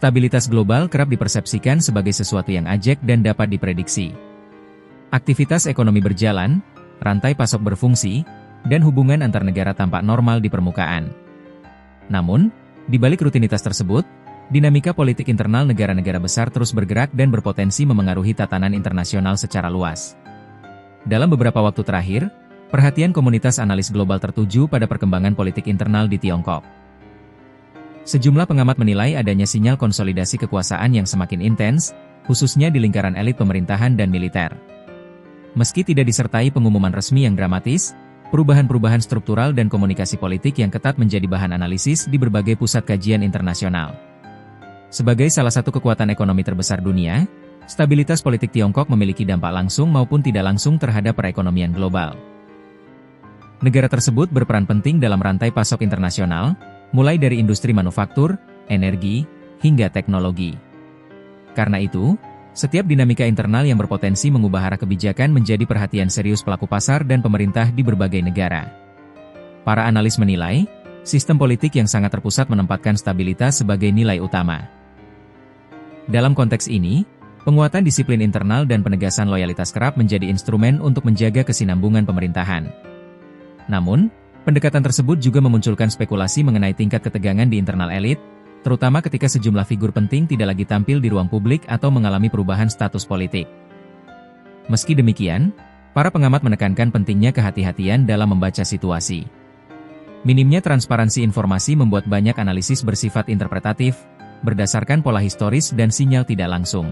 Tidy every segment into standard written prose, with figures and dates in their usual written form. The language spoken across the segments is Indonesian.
Stabilitas global kerap dipersepsikan sebagai sesuatu yang ajek dan dapat diprediksi. Aktivitas ekonomi berjalan, rantai pasok berfungsi, dan hubungan antar negara tampak normal di permukaan. Namun, di balik rutinitas tersebut, dinamika politik internal negara-negara besar terus bergerak dan berpotensi memengaruhi tatanan internasional secara luas. Dalam beberapa waktu terakhir, perhatian komunitas analis global tertuju pada perkembangan politik internal di Tiongkok. Sejumlah pengamat menilai adanya sinyal konsolidasi kekuasaan yang semakin intens, khususnya di lingkaran elit pemerintahan dan militer. Meski tidak disertai pengumuman resmi yang dramatis, perubahan-perubahan struktural dan komunikasi politik yang ketat menjadi bahan analisis di berbagai pusat kajian internasional. Sebagai salah satu kekuatan ekonomi terbesar dunia, stabilitas politik Tiongkok memiliki dampak langsung maupun tidak langsung terhadap perekonomian global. Negara tersebut berperan penting dalam rantai pasok internasional, mulai dari industri manufaktur, energi, hingga teknologi. Karena itu, setiap dinamika internal yang berpotensi mengubah arah kebijakan menjadi perhatian serius pelaku pasar dan pemerintah di berbagai negara. Para analis menilai, sistem politik yang sangat terpusat menempatkan stabilitas sebagai nilai utama. Dalam konteks ini, penguatan disiplin internal dan penegasan loyalitas kerap menjadi instrumen untuk menjaga kesinambungan pemerintahan. Namun, pendekatan tersebut juga memunculkan spekulasi mengenai tingkat ketegangan di internal elit, terutama ketika sejumlah figur penting tidak lagi tampil di ruang publik atau mengalami perubahan status politik. Meski demikian, para pengamat menekankan pentingnya kehati-hatian dalam membaca situasi. Minimnya transparansi informasi membuat banyak analisis bersifat interpretatif, berdasarkan pola historis dan sinyal tidak langsung.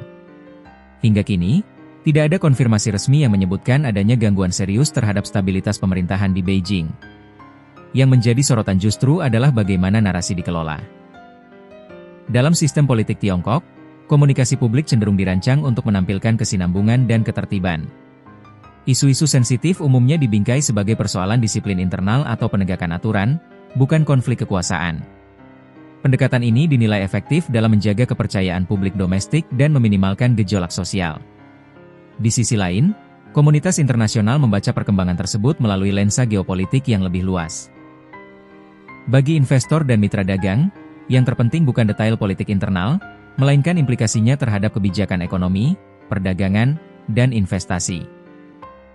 Hingga kini, tidak ada konfirmasi resmi yang menyebutkan adanya gangguan serius terhadap stabilitas pemerintahan di Beijing. Yang menjadi sorotan justru adalah bagaimana narasi dikelola. Dalam sistem politik Tiongkok, komunikasi publik cenderung dirancang untuk menampilkan kesinambungan dan ketertiban. Isu-isu sensitif umumnya dibingkai sebagai persoalan disiplin internal atau penegakan aturan, bukan konflik kekuasaan. Pendekatan ini dinilai efektif dalam menjaga kepercayaan publik domestik dan meminimalkan gejolak sosial. Di sisi lain, komunitas internasional membaca perkembangan tersebut melalui lensa geopolitik yang lebih luas. Bagi investor dan mitra dagang, yang terpenting bukan detail politik internal, melainkan implikasinya terhadap kebijakan ekonomi, perdagangan, dan investasi.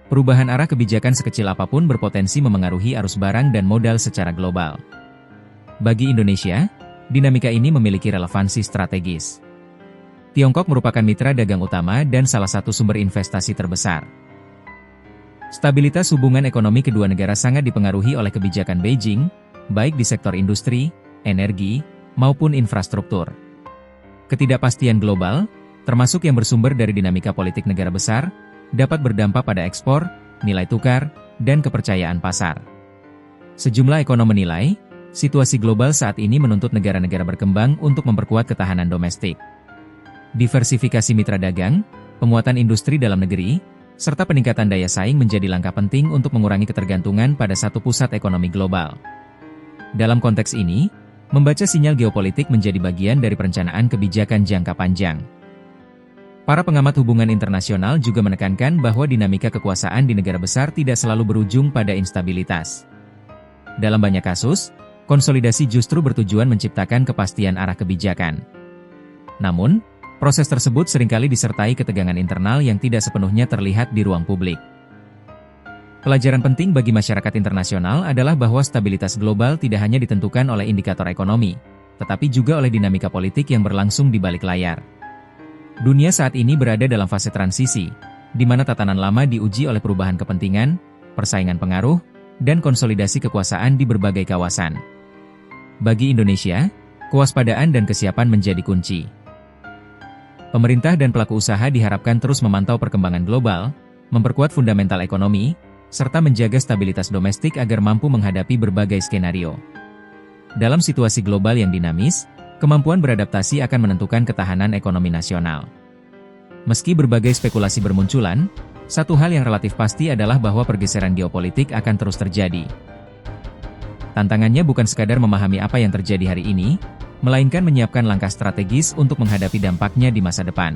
Perubahan arah kebijakan sekecil apapun berpotensi memengaruhi arus barang dan modal secara global. Bagi Indonesia, dinamika ini memiliki relevansi strategis. Tiongkok merupakan mitra dagang utama dan salah satu sumber investasi terbesar. Stabilitas hubungan ekonomi kedua negara sangat dipengaruhi oleh kebijakan Beijing, baik di sektor industri, energi, maupun infrastruktur. Ketidakpastian global, termasuk yang bersumber dari dinamika politik negara besar, dapat berdampak pada ekspor, nilai tukar, dan kepercayaan pasar. Sejumlah ekonom menilai, situasi global saat ini menuntut negara-negara berkembang untuk memperkuat ketahanan domestik. Diversifikasi mitra dagang, penguatan industri dalam negeri, serta peningkatan daya saing menjadi langkah penting untuk mengurangi ketergantungan pada satu pusat ekonomi global. Dalam konteks ini, membaca sinyal geopolitik menjadi bagian dari perencanaan kebijakan jangka panjang. Para pengamat hubungan internasional juga menekankan bahwa dinamika kekuasaan di negara besar tidak selalu berujung pada instabilitas. Dalam banyak kasus, konsolidasi justru bertujuan menciptakan kepastian arah kebijakan. Namun, proses tersebut seringkali disertai ketegangan internal yang tidak sepenuhnya terlihat di ruang publik. Pelajaran penting bagi masyarakat internasional adalah bahwa stabilitas global tidak hanya ditentukan oleh indikator ekonomi, tetapi juga oleh dinamika politik yang berlangsung di balik layar. Dunia saat ini berada dalam fase transisi, di mana tatanan lama diuji oleh perubahan kepentingan, persaingan pengaruh, dan konsolidasi kekuasaan di berbagai kawasan. Bagi Indonesia, kewaspadaan dan kesiapan menjadi kunci. Pemerintah dan pelaku usaha diharapkan terus memantau perkembangan global, memperkuat fundamental ekonomi, serta menjaga stabilitas domestik agar mampu menghadapi berbagai skenario. Dalam situasi global yang dinamis, kemampuan beradaptasi akan menentukan ketahanan ekonomi nasional. Meski berbagai spekulasi bermunculan, satu hal yang relatif pasti adalah bahwa pergeseran geopolitik akan terus terjadi. Tantangannya bukan sekadar memahami apa yang terjadi hari ini, melainkan menyiapkan langkah strategis untuk menghadapi dampaknya di masa depan.